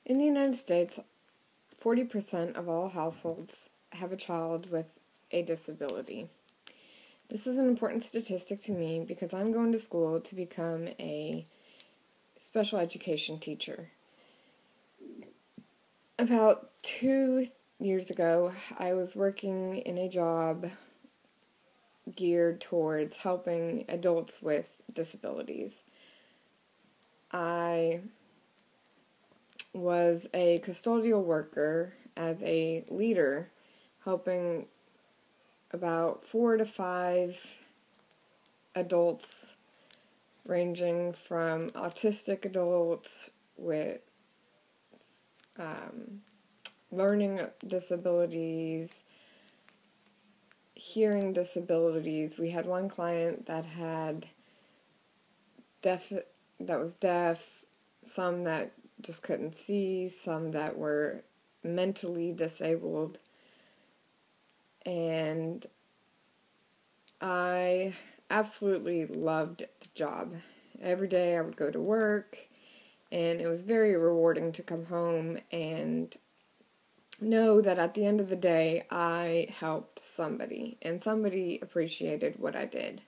In the United States, 40% of all households have a child with a disability. This is an important statistic to me because I'm going to school to become a special education teacher. About 2 years ago, I was working in a job geared towards helping adults with disabilities. I was a custodial worker as a leader, helping about 4 to 5 adults, ranging from autistic adults with learning disabilities, hearing disabilities. We had one client that was deaf, some that just couldn't see, some that were mentally disabled, and I absolutely loved the job. Every day I would go to work, and it was very rewarding to come home and know that at the end of the day I helped somebody, and somebody appreciated what I did.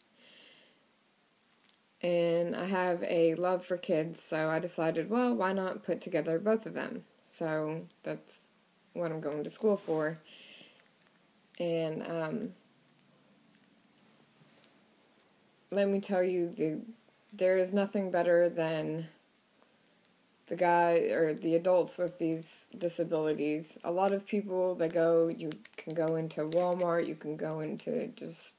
And I have a love for kids, so I decided, well, why not put together both of them? So that's what I'm going to school for. And let me tell you, there is nothing better than the guy or the adults with these disabilities. A lot of people you can go into Walmart, you can go into just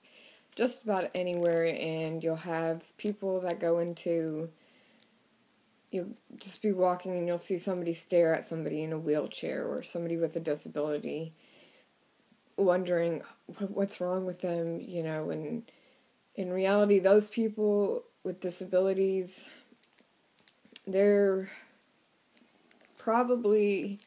about anywhere, and you'll have people that go into, you'll just be walking and you'll see somebody stare at somebody in a wheelchair or somebody with a disability, wondering what's wrong with them, and in reality, those people with disabilities, they're probably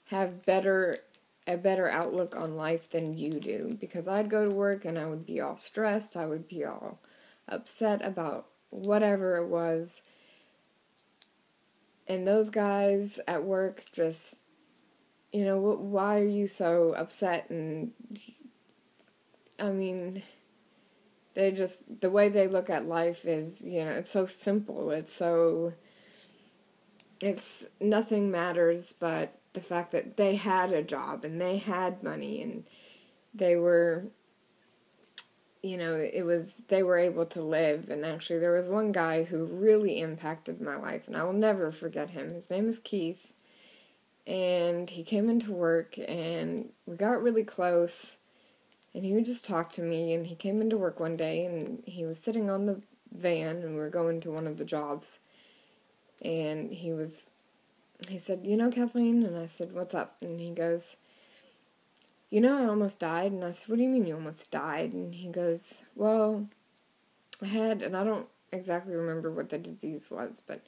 have a better outlook on life than you do, because I'd go to work and I would be all stressed, I would be all upset about whatever it was, and those guys at work just, why are you so upset? And I mean, the way they look at life is, it's so simple, it's nothing matters but the fact that they had a job and they had money and they were, they were able to live. And actually there was one guy who really impacted my life, and I will never forget him. His name is Keith, and he came into work and we got really close, and he would just talk to me. And he came into work one day and he was sitting on the van, and we were going to one of the jobs, and he said, Kathleen? And I said, what's up? And he goes, I almost died. And I said, what do you mean you almost died? And he goes, well, and I don't exactly remember what the disease was, but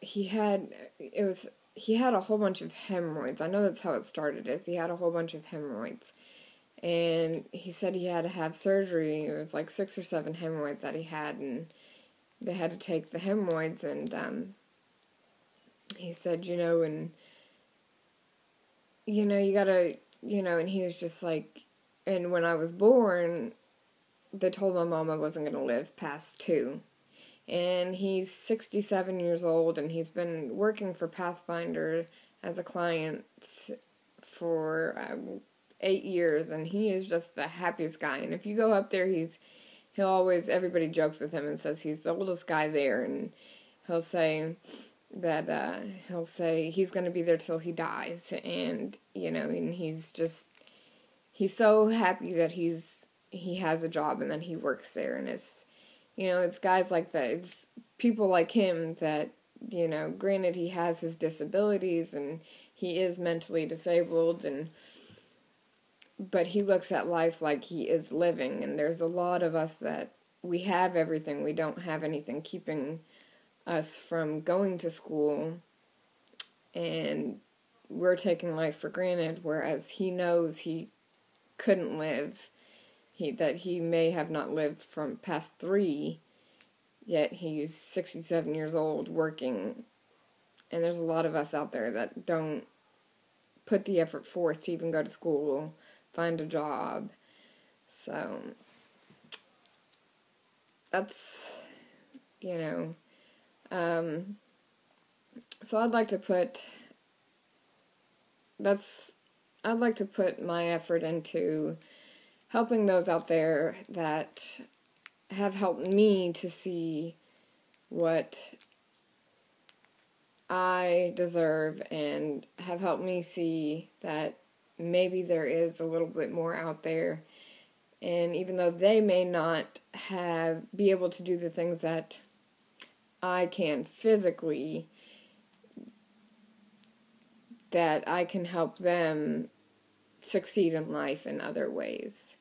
he had a whole bunch of hemorrhoids. I know that's how it started, is he had a whole bunch of hemorrhoids. And he said he had to have surgery. It was like 6 or 7 hemorrhoids that he had, and they had to take the hemorrhoids, and he said, you gotta, and he was just like, and when I was born, they told my mom I wasn't going to live past 2. And he's 67 years old, and he's been working for Pathfinder as a client for 8 years, and he is just the happiest guy. And if you go up there, everybody jokes with him and says he's the oldest guy there, and he'll say that he's going to be there till he dies, and and he's so happy that he has a job and that he works there. And it's guys like that, it's people like him that, granted he has his disabilities and he is mentally disabled, but he looks at life like he is living. And there's a lot of us that we have everything, we don't have anything keeping us from going to school, and we're taking life for granted, whereas he knows he couldn't live, that he may have not lived from past 3, yet he's 67 years old working And there's a lot of us out there that don't put the effort forth to even go to school, find a job. So, that's, you know, so I'd like to put my effort into helping those out there that have helped me to see what I deserve and have helped me see that maybe there is a little bit more out there. And even though they may not be able to do the things that I can physically, that I can help them succeed in life in other ways.